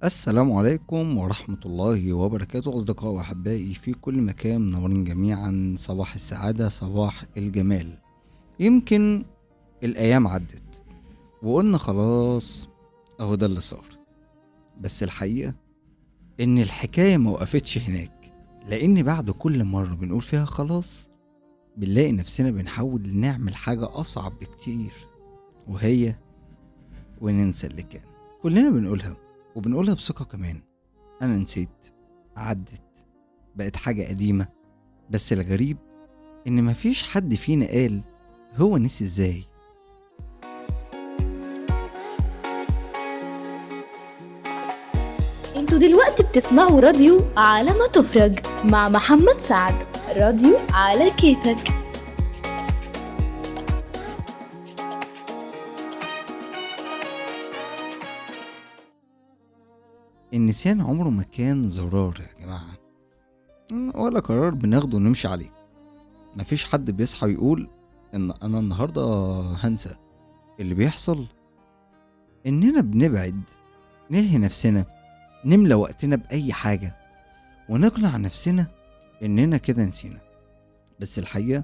السلام عليكم ورحمة الله وبركاته، أصدقائي وأحبائي في كل مكان، منورين جميعا. صباح السعادة، صباح الجمال. يمكن الأيام عدت وقلنا خلاص أهو ده اللي صار، بس الحقيقة إن الحكاية موقفتش هناك، لأن بعد كل مرة بنقول فيها خلاص بنلاقي نفسنا بنحاول نعمل حاجة أصعب بكتير، وهي وننسى اللي كان. كلنا بنقولها وبنقولها بثقة كمان. أنا نسيت، عدت، بقت حاجة قديمة. بس الغريب إن مفيش حد فينا قال هو نسي إزاي. انتوا دلوقتي بتسمعوا راديو على ما تفرج مع محمد سعد. راديو على كيفك. النسيان عمره ما كان زرار يا جماعة، ولا قرار بناخده ونمشي عليه. مفيش حد بيصحى ويقول إن أنا النهاردة هنسى. اللي بيحصل إننا بنبعد، نلهي نفسنا، نملى وقتنا بأي حاجة ونقنع نفسنا إننا كده نسينا. بس الحقيقة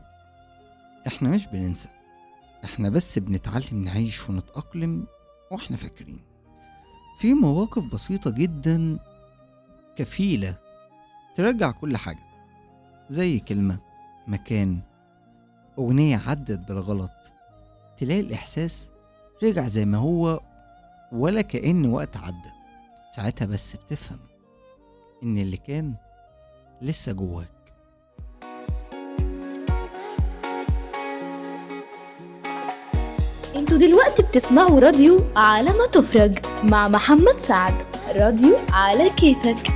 إحنا مش بننسى، إحنا بس بنتعلم نعيش ونتأقلم وإحنا فاكرين. في مواقف بسيطة جدا كفيلة ترجع كل حاجة، زي كلمة، مكان، أغنية عدت بالغلط، تلاقي الإحساس رجع زي ما هو ولا كأن وقت عدى. ساعتها بس بتفهم إن اللي كان لسه جواك. انتوا دلوقتي بتسمعوا راديو على ما تفرج مع محمد سعد. راديو على كيفك.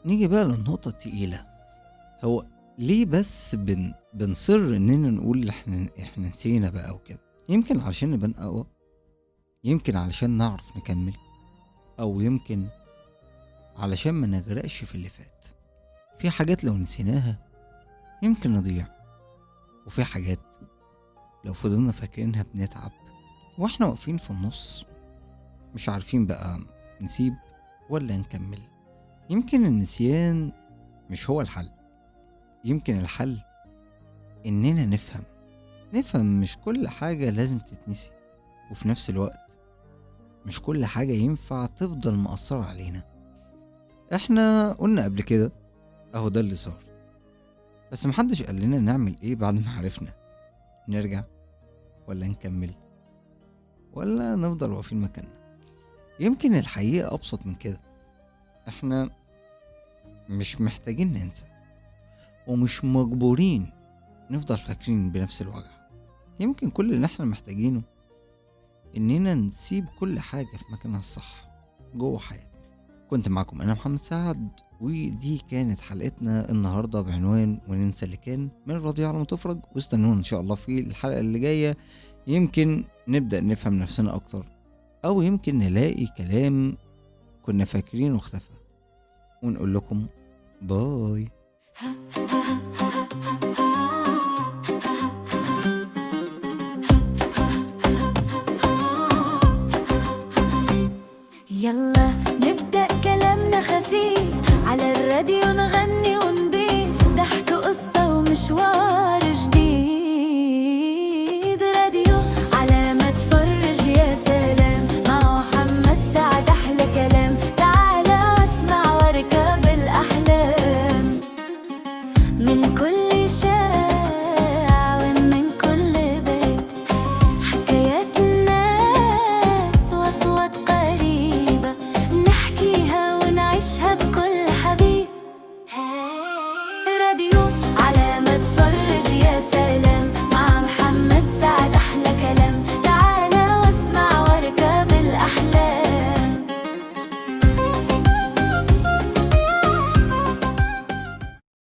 نيجي بقى للنقطة التقيلة. هو ليه بس بنصر إننا نقول إحنا نسينا بقى وكده؟ يمكن علشان نبان أقوى، يمكن علشان نعرف نكمل، أو يمكن علشان ما نغرقش في اللي فات. في حاجات لو نسيناها يمكن نضيع، وفي حاجات لو فضلنا فاكرينها بنتعب واحنا واقفين في النص مش عارفين بقى نسيب ولا نكمل. يمكن النسيان مش هو الحل، يمكن الحل إننا نفهم مش كل حاجة لازم تتنسي، وفي نفس الوقت مش كل حاجة ينفع تفضل مأثرة علينا. احنا قلنا قبل كده اهو ده اللي صار، بس محدش قال لنا نعمل ايه بعد ما عرفنا. نرجع ولا نكمل ولا نفضل واقفين مكاننا؟ يمكن الحقيقة أبسط من كده. احنا مش محتاجين ننسى، ومش مجبورين نفضل فاكرين بنفس الوجع. يمكن كل اللي احنا محتاجينه اننا نسيب كل حاجة في مكانها الصح جوه حياتنا. كنت معكم انا محمد سعد، ودي كانت حلقتنا النهاردة بعنوان وننسى اللي كان، من راديو على ما تفرج. واستنونا ان شاء الله في الحلقة اللي جاية، يمكن نبدأ نفهم نفسنا اكتر، او يمكن نلاقي كلام كنا فاكرينه اختفى، ونقول لكم باي.